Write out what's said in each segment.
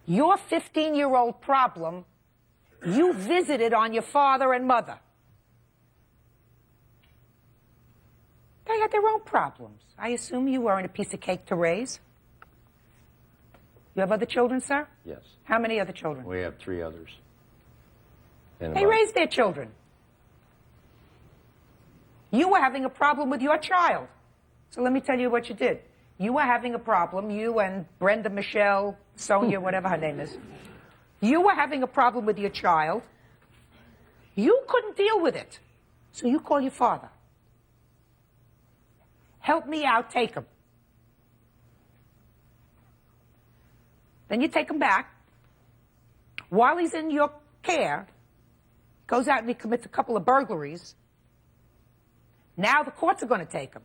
Your 15-year-old problem, you visited on your father and mother. They had their own problems. I assume you weren't a piece of cake to raise. You have other children, sir? Yes. How many other children? We have 3 others. And They raised their children. You were having a problem with your child. So let me tell you what you did. You were having a problem, you and Brenda, Michelle, Sonia, whatever her name is. You were having a problem with your child. You couldn't deal with it. So you call your father. Help me out, take him. Then you take him back. While he's in your care, goes out and he commits a couple of burglaries. Now the courts are going to take him.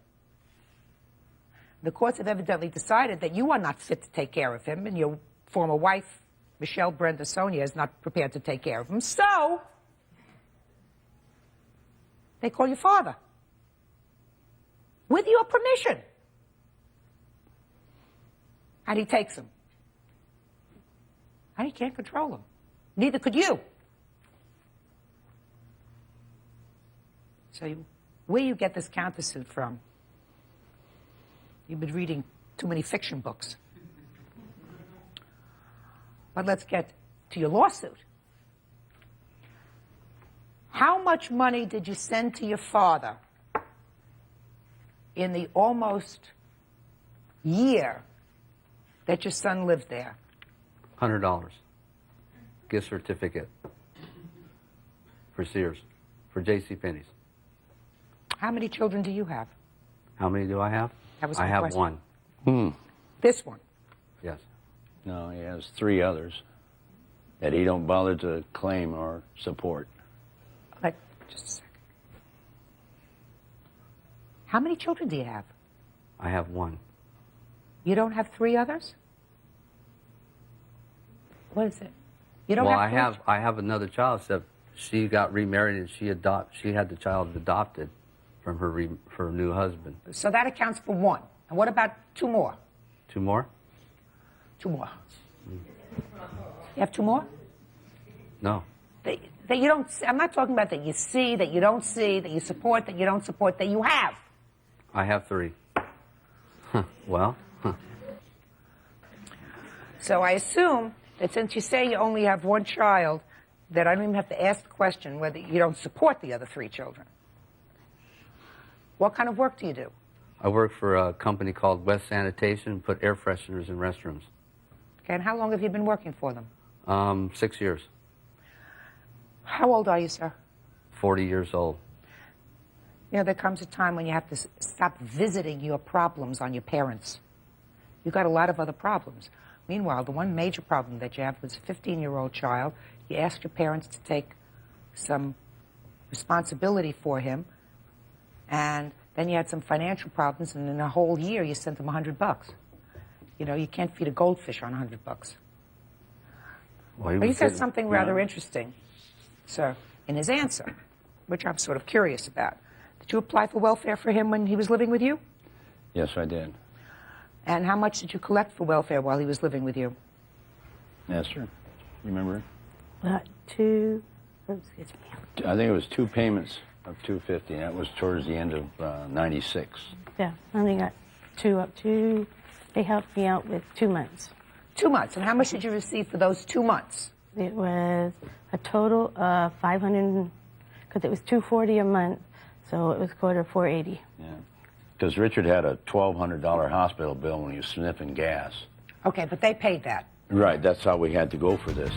The courts have evidently decided that you are not fit to take care of him, and your former wife, Michelle, Brenda, Sonia, is not prepared to take care of him. So, they call your father. With your permission. And he takes him. And he can't control him. Neither could you. So where you get this countersuit from? You've been reading too many fiction books. But let's get to your lawsuit. How much money did you send to your father in the almost year that your son lived there? $100. Gift certificate for Sears, for JCPenney's. How many children do you have? How many do I have? That was I my have question. one. This one. Yes. No, he has 3 others that he don't bother to claim or support. Just a second. How many children do you have? I have one. You don't have 3 others? What is it? You don't Well, have I have another child, except she got remarried and she had the child adopted from her new husband. So that accounts for 1. And what about 2 more? 2 more? 2 more. You have 2 more? No. That you don't. I'm not talking about that you see, that you don't see, that you support, that you don't support, that you have. I have 3. Well. So I assume that since you say you only have 1 child, that I don't even have to ask the question whether you don't support the other 3 children. What kind of work do you do? I work for a company called West Sanitation, put air fresheners in restrooms. Okay, and how long have you been working for them? 6 years. How old are you, sir? 40 years old. You know, there comes a time when you have to stop visiting your problems on your parents. You've got a lot of other problems. Meanwhile, the one major problem that you have was a 15-year-old child. You asked your parents to take some responsibility for him, and then you had some financial problems, and in a whole year you sent them $100. You know, you can't feed a goldfish on $100. Well, But he said something rather interesting, sir, in his answer, which I'm sort of curious about. Did you apply for welfare for him when he was living with you? Yes, I did. And how much did you collect for welfare while he was living with you? Yes, sir. Remember? 2, excuse me. I think it was 2 payments of $250. That was towards the end of '96. Yeah, I only got 2 up to, they helped me out with 2 months. 2 months. And how much did you receive for those 2 months? It was a total of 500, because it was $240 a month, so it was quarter 480. Yeah. Because Richard had a $1,200 hospital bill when he was sniffing gas. Okay, but they paid that. Right, that's how we had to go for this.